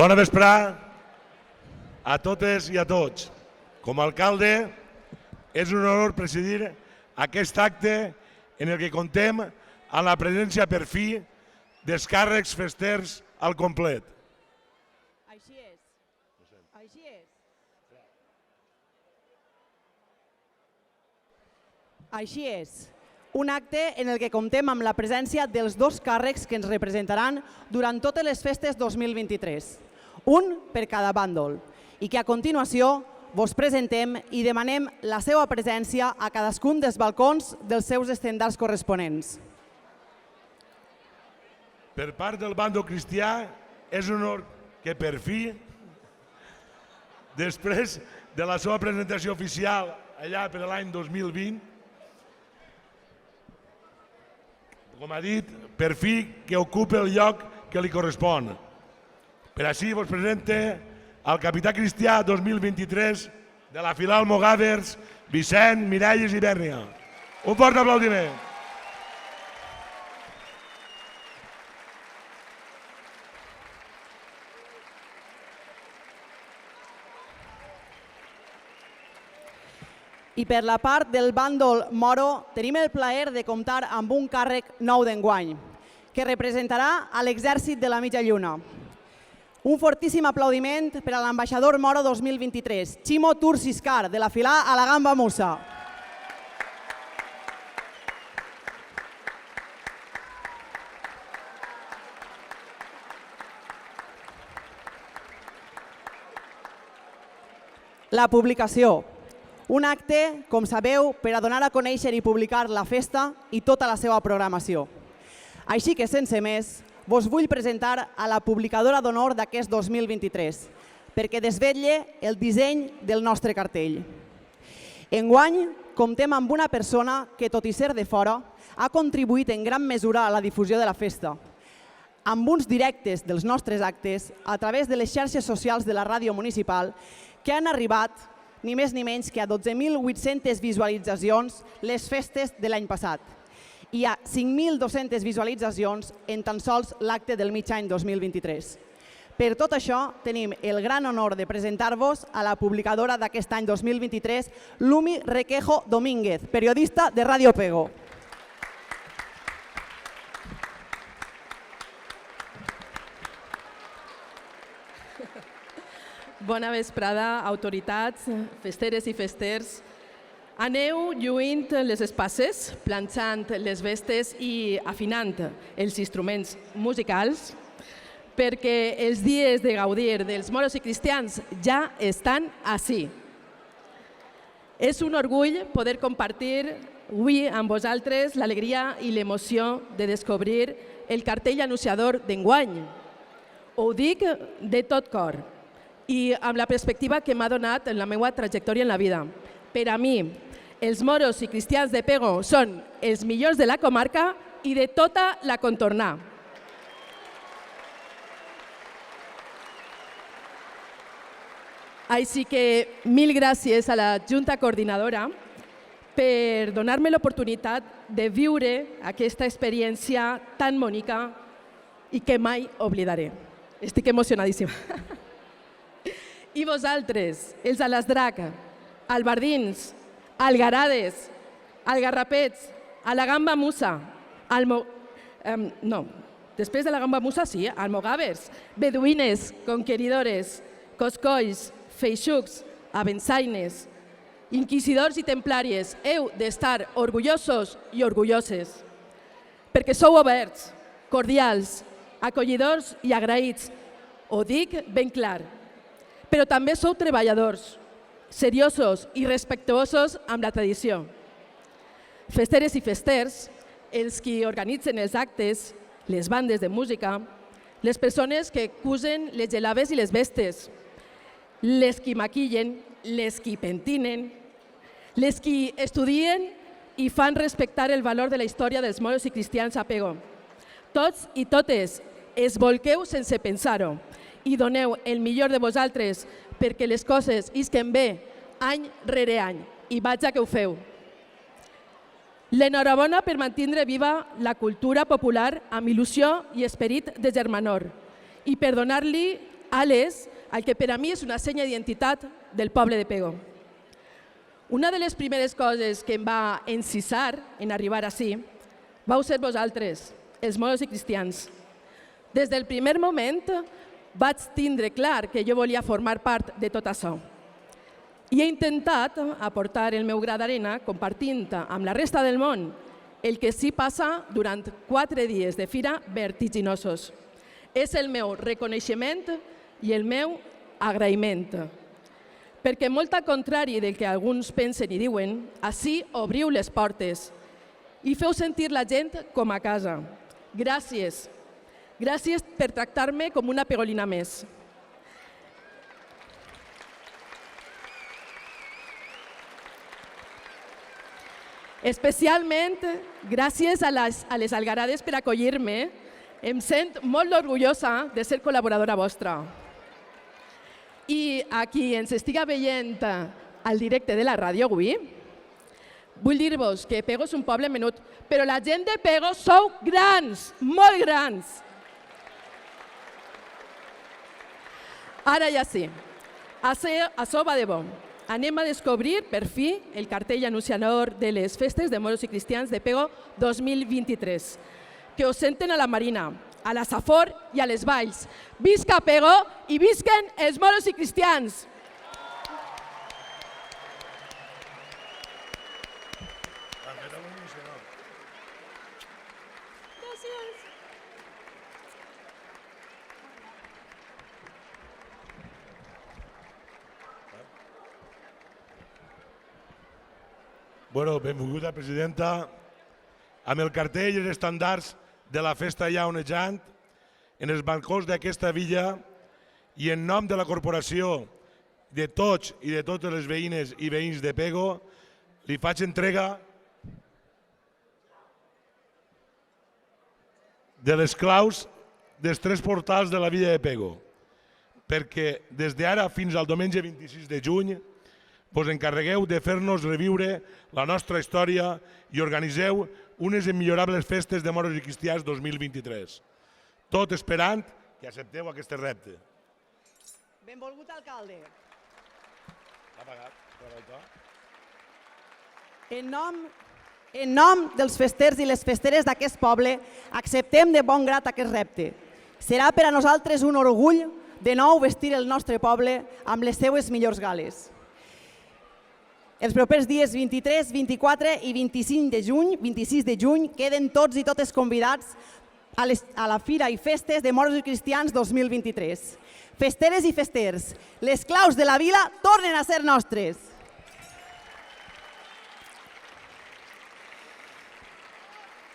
Bona vesprada a totes i a tots. Com a alcalde, és un honor presidir aquest acte en el que contem amb la presència per fi dels càrrecs festers al complet. Així és. Així és. Així és. Un acte en el que comptem amb la presència dels dos càrrecs que ens representaran durant totes les festes 2023, un per cada bàndol, i que a continuació vos presentem i demanem la seva presència a cadascun dels balcons dels seus estendards corresponents. Per part del bàndol cristià, és un honor que per fi, després de la seva presentació oficial allà per l'any 2020, com ha dit, per fi que ocupa el lloc que li correspon. Per així vos presente el capità cristià 2023 de la filial Almogàvers, Vicent Miralles i Bèrnia. Un fort aplaudiment. I per la part del bàndol moro tenim el plaer de comptar amb un càrrec nou d'enguany, que representarà a l'exèrcit de la mitja lluna. Un fortíssim aplaudiment per a l'ambaixador moro 2023, Chimo Tursiscar, de la filial a la Gamba Musa. La publicació. Un acte, com sabeu, per a donar a conèixer i publicar la festa i tota la seva programació. Així que, sense més, vos vull presentar a la publicadora d'honor d'aquest 2023, perquè desvetlle el disseny del nostre cartell. Enguany, comptem amb una persona que, tot i ser de fora, ha contribuït en gran mesura a la difusió de la festa, amb uns directes dels nostres actes a través de les xarxes socials de la ràdio municipal que han arribat ni més ni menys que a 12.800 visualitzacions les festes de l'any passat i a 5.200 visualitzacions en tan sols l'acte del mig any 2023. Per tot això, tenim el gran honor de presentar-vos a la publicadora d'aquest any 2023, Lumi Requejo Domínguez, periodista de Ràdio Pego. Bona vesprada, autoritats, festeres i festers. Aneu lluint les espasses, planxant les vestes i afinant els instruments musicals perquè els dies de gaudir dels moros i cristians ja estan ací. És un orgull poder compartir avui amb vosaltres l'alegria i l'emoció de descobrir el cartell anunciador d'enguany. Ho dic de tot cor i amb la perspectiva que m'ha donat en la meva trajectòria en la vida. Per a mi, els moros i cristians de Pego són els millors de la comarca i de tota la contornà. Així que mil gràcies a la Junta Coordinadora per donar-me l'oportunitat de viure aquesta experiència tan bonica i que mai oblidaré. Estic emocionadíssima. I vosaltres, els Alasdrac, albardins, algarades, algarrapets, a la Gamba Musa, després de la Gamba Musa sí, almogàvers, beduïnes, conqueridores, coscolls, feixucs, abençaines, inquisidors i templàries, heu d'estar orgullosos i orgulloses, perquè sou oberts, cordials, acollidors i agraïts. Ho dic ben clar. Però també sou treballadors, seriosos i respectuosos amb la tradició. Festeres i festers, els qui organitzen els actes, les bandes de música, les persones que cusen les gelaves i les vestes, les qui maquillen, les qui pentinen, les qui estudien i fan respectar el valor de la història dels moros i cristians a Pego. Tots i totes es volqueu sense pensar-ho i doneu el millor de vosaltres perquè les coses isquen bé any rere any i vaig a que ho feu. L'enhorabona per mantindre viva la cultura popular amb il·lusió i esperit de germanor i per donar-li ales al que per a mi és una senya d'identitat del poble de Pego. Una de les primeres coses que em va encisar en arribar ací vau ser vosaltres, els moros i cristians. Des del primer moment vaig tindre clar que jo volia formar part de tot això. I he intentat aportar el meu gra d'arena compartint amb la resta del món el que s'hi passa durant 4 dies de fira vertiginosos. És el meu reconeixement i el meu agraïment. Perquè molt al contrari del que alguns pensen i diuen, ací obriu les portes i feu sentir la gent com a casa. Gràcies. Gràcies per tractar-me com una pegolina més. Especialment gràcies a les algarades per acollir-me. Em sent molt orgullosa de ser col·laboradora vostra. I a qui ens estiga veient al directe de la ràdio avui, vull dir-vos que Pego és un poble menut, però la gent de Pego sou grans, molt grans. Ara ja sí, això va de bo. Anem a descobrir, per fi, el cartell anunciador de les festes de moros i cristians de Pego 2023, que us senten a la Marina, a la Safor i a les Valls. Visca Pego i visquen els moros i cristians! Bueno, benvinguda, presidenta. Amb el cartell i els estandards de la festa ja onejant, en els balcons d'aquesta villa i en nom de la corporació de tots i de totes les veïnes i veïns de Pego, li faig entrega de les claus dels 3 portals de la villa de Pego, perquè des d'ara fins al diumenge 26 de juny vos encarregueu de fer-nos reviure la nostra història i organiseu unes immillorables festes de moros i cristians 2023. Tot esperant que accepteu aquest repte. Benvolgut alcalde. L'ha pagat? En nom dels festers i les festeres d'aquest poble, acceptem de bon grat aquest repte. Serà per a nosaltres un orgull de nou vestir el nostre poble amb les seues millors gales. Els propers dies 23, 24 i 26 de juny queden tots i totes convidats a la Fira i Festes de Moros i Cristians 2023. Festeres i festers, les claus de la vila tornen a ser nostres.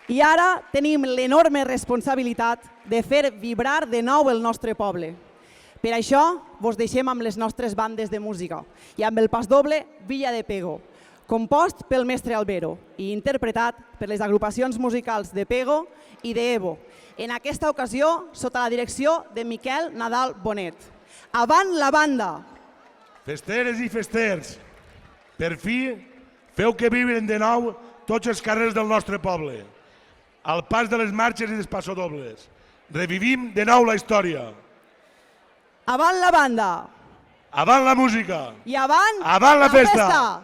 I ara tenim l'enorme responsabilitat de fer vibrar de nou el nostre poble. Per això vos deixem amb les nostres bandes de música i amb el pasdoble Villa de Pego, compost pel mestre Albero i interpretat per les agrupacions musicals de Pego i d'Evo, en aquesta ocasió sota la direcció de Miquel Nadal Bonet. Avant la banda! Festeres i festers, per fi feu que vibren de nou tots els carrers del nostre poble, al pas de les marxes i dels passodobles. Revivim de nou la història. Avant la banda! Avant la música! I avant la festa!